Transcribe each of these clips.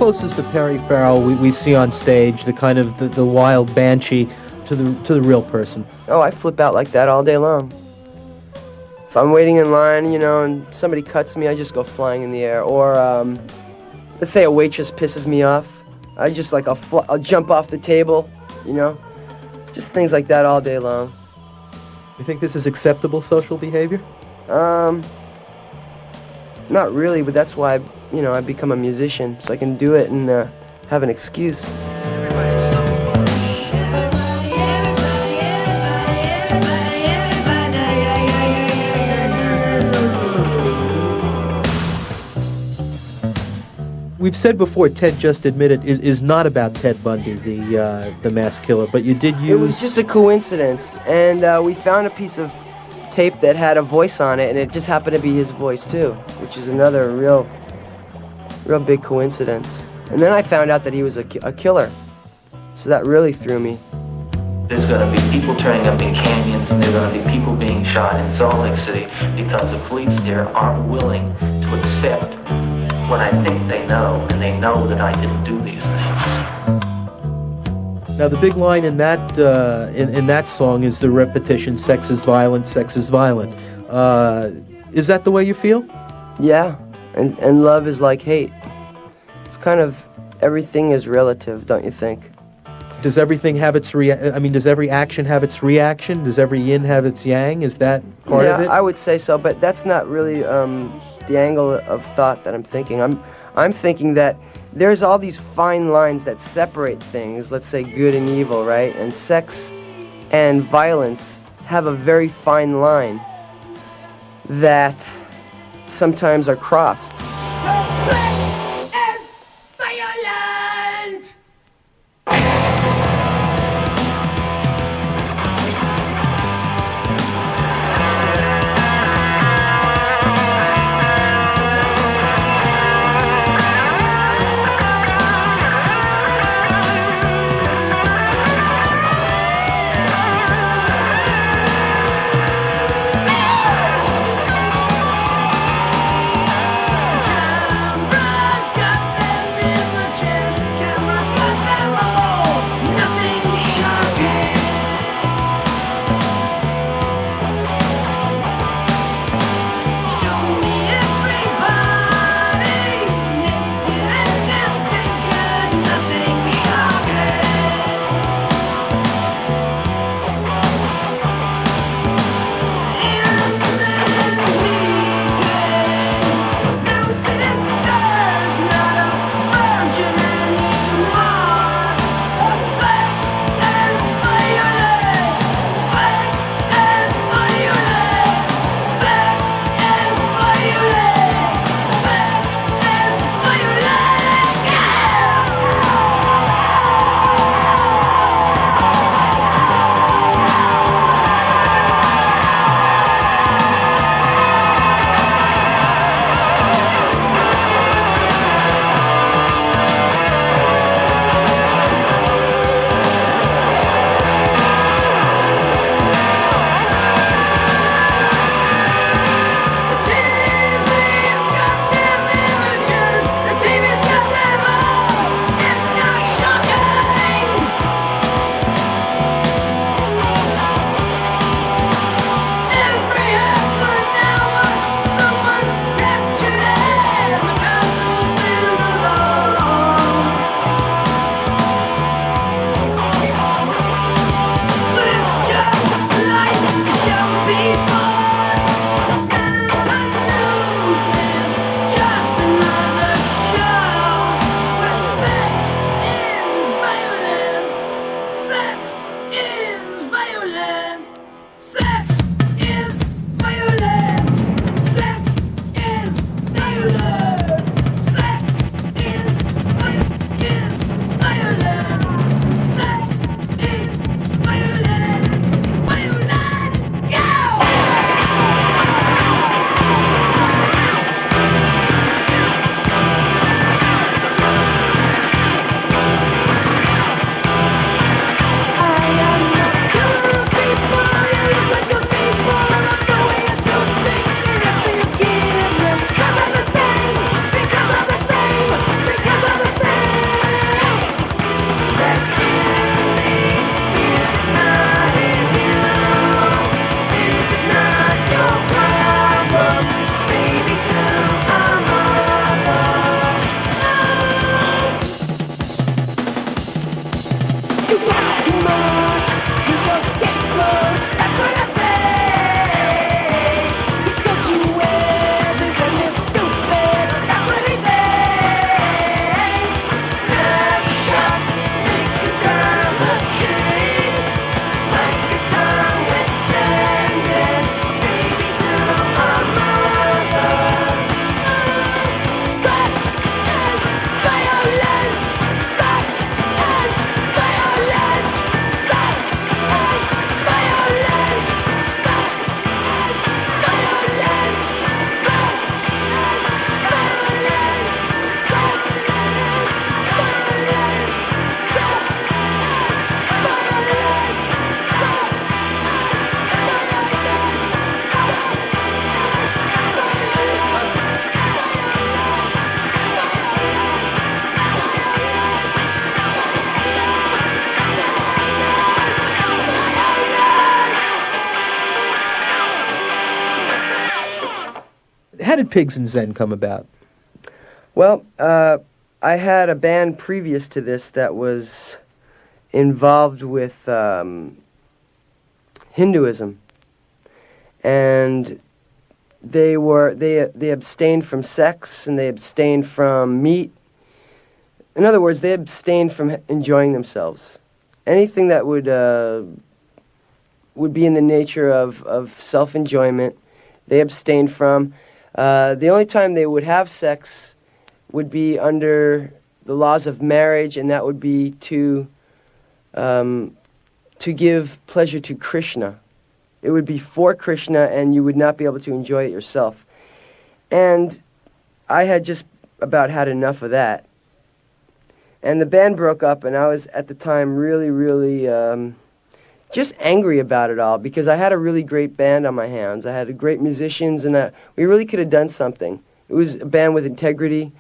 closest to Perry Farrell we see on stage, the kind of the wild banshee to the real person? Oh, I flip out like that all day long. If I'm waiting in line, you know, and somebody cuts me, I just go flying in the air. Or let's say a waitress pisses me off, I just like I'll jump off the table, you know, just things like that all day long. You think this is acceptable social behavior? Not really, but that's why I've become a musician, so I can do it and have an excuse. We've said before, Ted Just Admit It is not about Ted Bundy, the mass killer, but you did use... It was just a coincidence, and we found a piece of tape that had a voice on it, and it just happened to be his voice too, which is another real big coincidence. And then I found out that he was a killer, so that really threw me. There's going to be people turning up in canyons, and there's going to be people being shot in Salt Lake City because the police there aren't willing to accept what I think they know, and they know that I didn't do these things. Now, the big line in that in that song is the repetition, sex is violent, sex is violent. Is that the way you feel? Yeah, and love is like hate. It's kind of, everything is relative, don't you think? Does everything have its does every action have its reaction? Does every yin have its yang? Is that part of it? Yeah, I would say so, but that's not really the angle of thought that I'm thinking. I'm thinking that there's all these fine lines that separate things, let's say good and evil, right? And sex and violence have a very fine line that sometimes are crossed. How did Pigs and Zen come about? Well, I had a band previous to this that was involved with Hinduism, and they abstained from sex and they abstained from meat. In other words, they abstained from enjoying themselves. Anything that would be in the nature of self-enjoyment, they abstained from. The only time they would have sex would be under the laws of marriage, and that would be to give pleasure to Krishna. It would be for Krishna, and you would not be able to enjoy it yourself. And I had just about had enough of that. And the band broke up, and I was, at the time, really, really just angry about it all, because I had a really great band on my hands. I had great musicians, and we really could have done something. It was a band with integrity,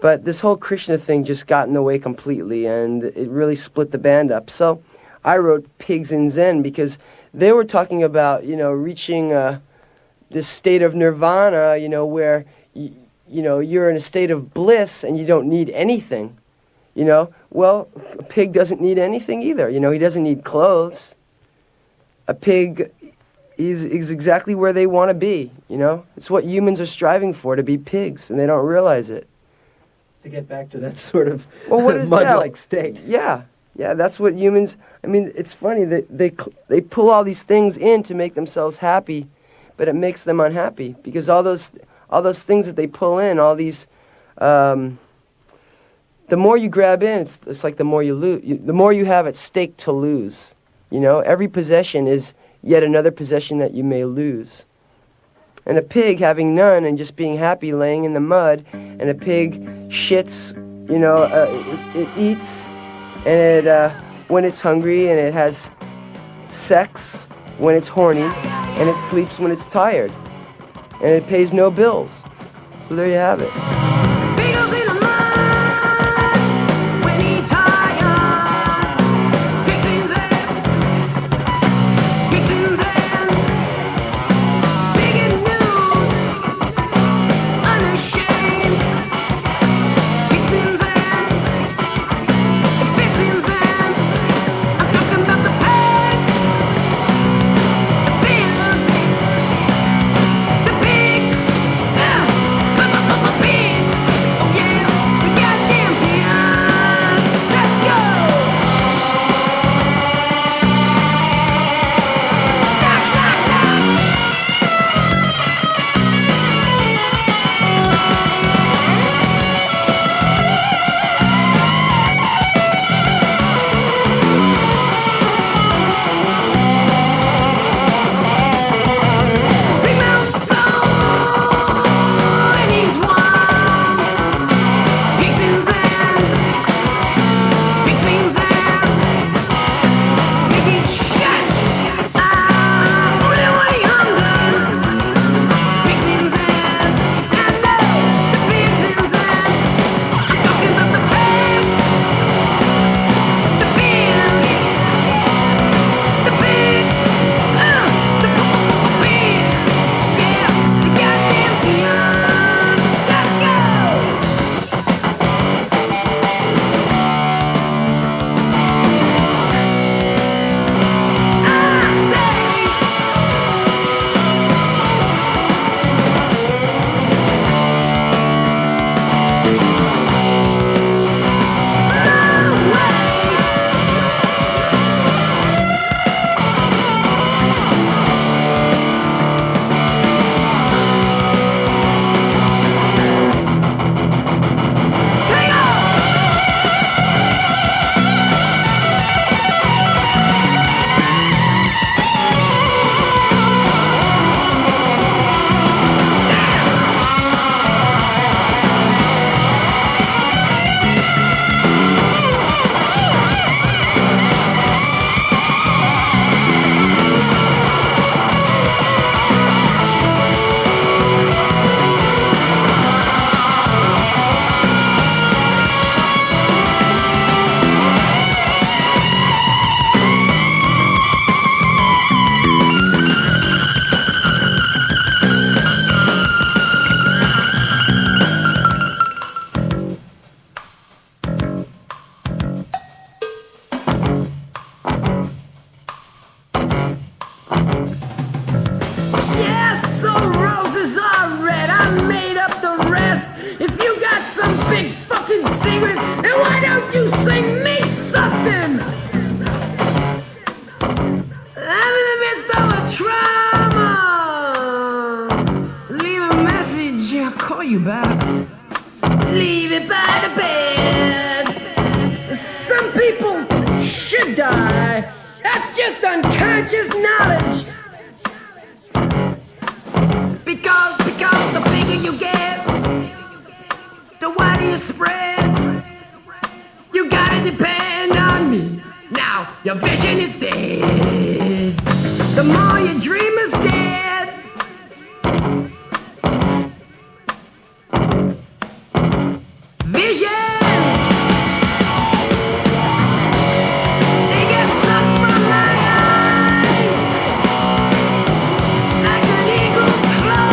but this whole Krishna thing just got in the way completely, and it really split the band up. So I wrote Pigs in Zen, because they were talking about, reaching this state of nirvana, where, you're in a state of bliss and you don't need anything. Well, a pig doesn't need anything either. He doesn't need clothes. A pig is exactly where they want to be, It's what humans are striving for, to be pigs, and they don't realize it. To get back to that sort of mud-like state. Yeah, that's what humans... I mean, it's funny that they pull all these things in to make themselves happy, but it makes them unhappy, because all those things that they pull in, all these... the more you grab in, it's like the more you lose. The more you have at stake to lose. Every possession is yet another possession that you may lose. And a pig having none and just being happy laying in the mud, and a pig shits, it eats, and it, when it's hungry, and it has sex when it's horny, and it sleeps when it's tired, and it pays no bills. So there you have it. Be Yes, so roses are red. I made up the rest. If you got some big fucking secret, then why don't you sing me something? I'm in the midst of a trauma. Leave a message, I'll call you back. Leave it by the bed. Some people should die. That's just unconscious knowledge. Because the bigger you get, the wider you spread. You gotta depend on me. Now your vision is dead. The more you dream is dead. Vision. They get sucked from my eyes like an eagle's claw.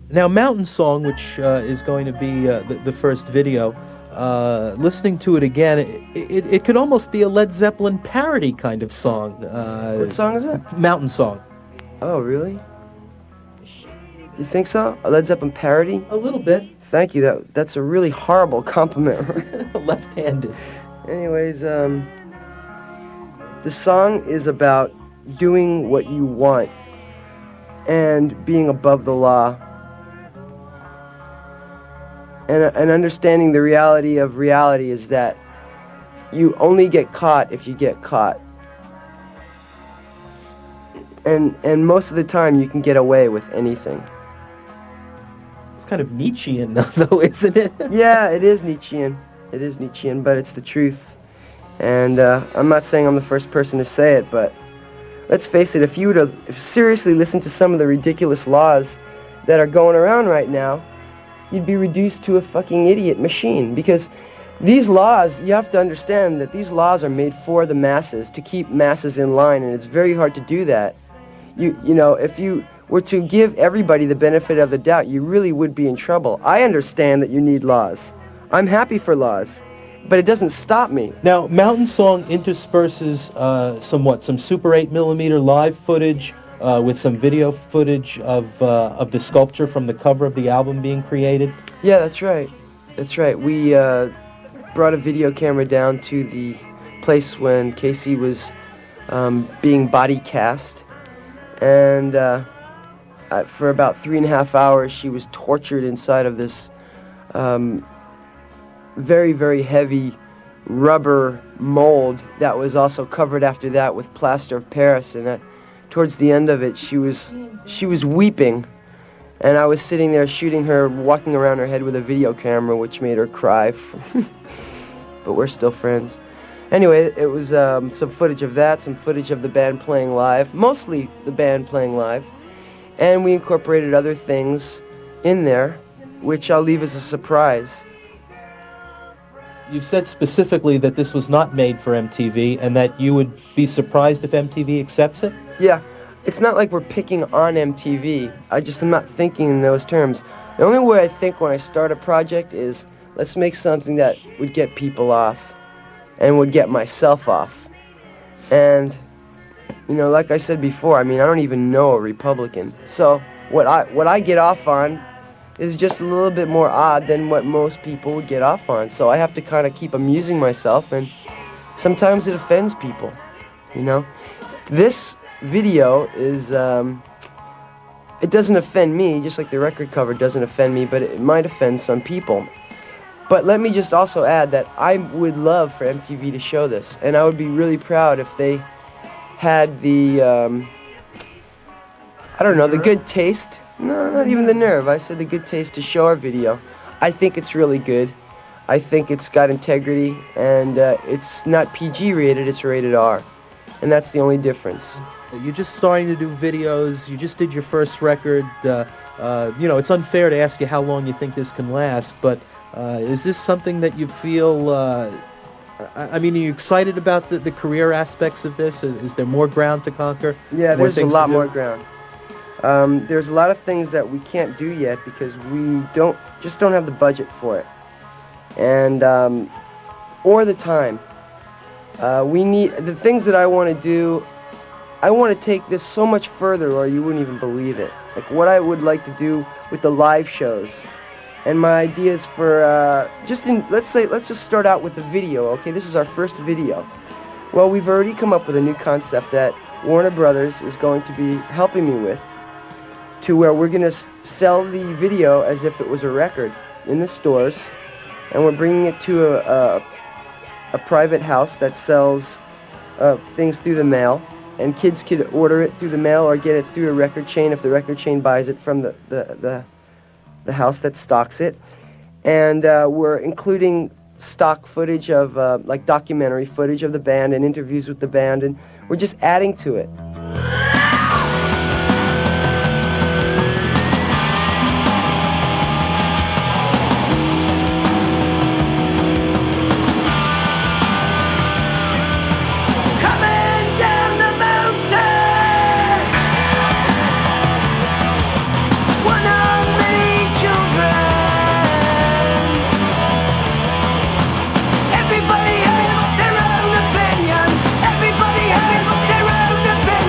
Now, Mountain Song, which is going to be the first video, listening to it again, it could almost be a Led Zeppelin parody kind of song. What song is that? Mountain Song. Oh, really? You think so? A Led Zeppelin parody? A little bit. Thank you. That's a really horrible compliment. Left-handed. Anyways, the song is about doing what you want and being above the law and understanding the reality of reality is that you only get caught if you get caught. And most of the time you can get away with anything. It's kind of Nietzschean, though, isn't it? Yeah, it is Nietzschean. It is Nietzschean, but it's the truth. And I'm not saying I'm the first person to say it, but let's face it, if you were to seriously listen to some of the ridiculous laws that are going around right now, you'd be reduced to a fucking idiot machine. Because these laws, you have to understand that these laws are made for the masses, to keep masses in line, and it's very hard to do that. You know, if you were to give everybody the benefit of the doubt, you really would be in trouble. I understand that you need laws. I'm happy for laws, but it doesn't stop me. Now, Mountain Song intersperses some Super 8mm live footage with some video footage of the sculpture from the cover of the album being created. Yeah, that's right. That's right. We brought a video camera down to the place when Casey was being body cast, and for about 3.5 hours she was tortured inside of this very, very heavy rubber mold that was also covered after that with plaster of Paris. And towards the end of it, she was weeping, and I was sitting there shooting her, walking around her head with a video camera, which made her cry. But we're still friends. Anyway, it was some footage of that, some footage of the band playing live, mostly the band playing live, and we incorporated other things in there, which I'll leave as a surprise. You've said specifically that this was not made for MTV, and that you would be surprised if MTV accepts it? Yeah, it's not like we're picking on MTV. I just am not thinking in those terms. The only way I think when I start a project is, let's make something that would get people off, and would get myself off. And, you know, like I said before, I mean, I don't even know a Republican. So what I get off on is just a little bit more odd than what most people would get off on. So I have to kind of keep amusing myself, and sometimes it offends people, you know. This video is, it doesn't offend me, just like the record cover doesn't offend me, but it might offend some people. But let me just also add that I would love for MTV to show this, and I would be really proud if they had the, I don't know, the good taste. No, not even the nerve. I said the good taste to show our video. I think it's really good. I think it's got integrity, and it's not PG rated, it's rated R. And that's the only difference. You're just starting to do videos. You just did your first record. You know, it's unfair to ask you how long you think this can last, but is this something that you feel... I mean, are you excited about the career aspects of this? Is there more ground to conquer? Yeah, More there's a things lot to do? more ground. There's a lot of things that we can't do yet because we just don't have the budget for it, and or the time. We need the things that I want to do. I want to take this so much further, or you wouldn't even believe it. Like what I would like to do with the live shows, and my ideas for let's just start out with the video. Okay, this is our first video. Well, we've already come up with a new concept that Warner Brothers is going to be helping me with, to where we're going to sell the video as if it was a record in the stores, and we're bringing it to a private house that sells things through the mail, and kids could order it through the mail or get it through a record chain if the record chain buys it from the house that stocks it. And we're including stock footage of like documentary footage of the band and interviews with the band, and we're just adding to it. Coming down the mountain, one of many children. Everybody has their own opinion. Everybody has their own opinion.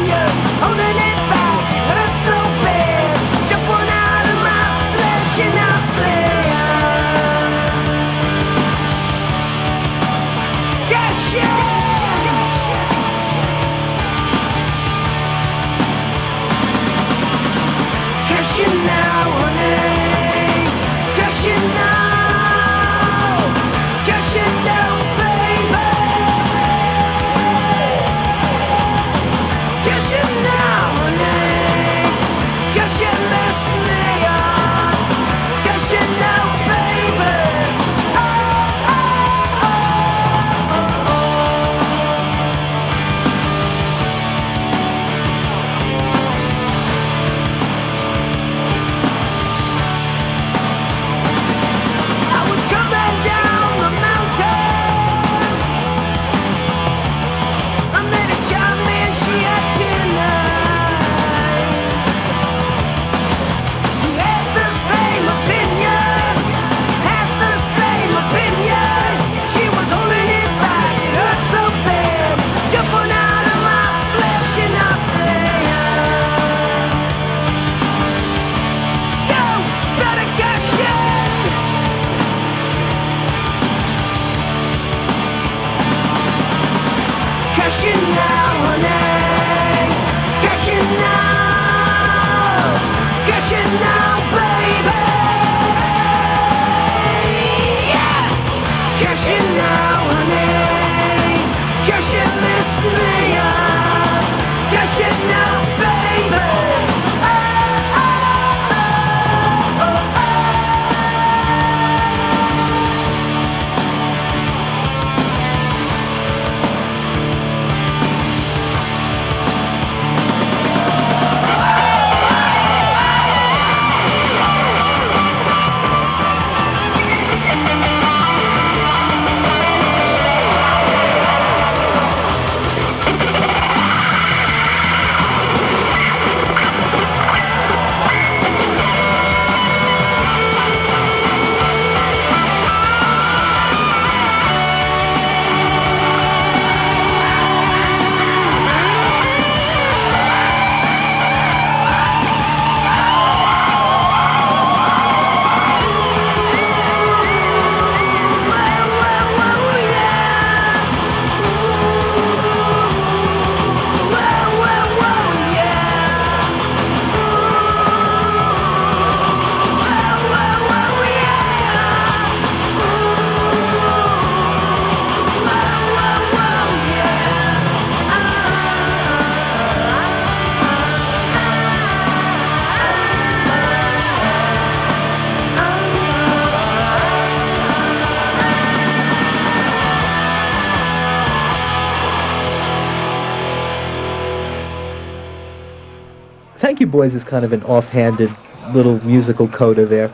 Thank You Boys is kind of an offhanded little musical coda there,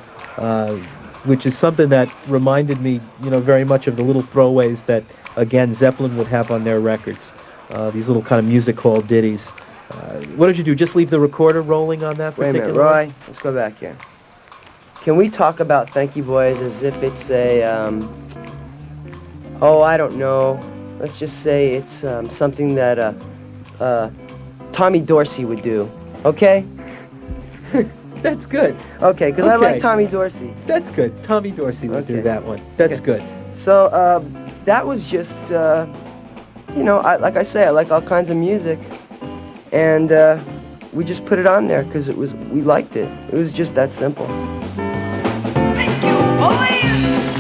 which is something that reminded me, very much of the little throwaways that, again, Zeppelin would have on their records. These little kind of music hall ditties. What did you do? Just leave the recorder rolling on that Wait a particular minute, one? Roy. Let's go back here. Can we talk about Thank You Boys as if it's a, I don't know. Let's just say it's something that Tommy Dorsey would do. Okay? That's good. Okay, because I like Tommy Dorsey. That's good. Tommy Dorsey would do that one. That's good. So that was just, like I say, I like all kinds of music, and we just put it on there because we liked it. It was just that simple. Thank you, boys!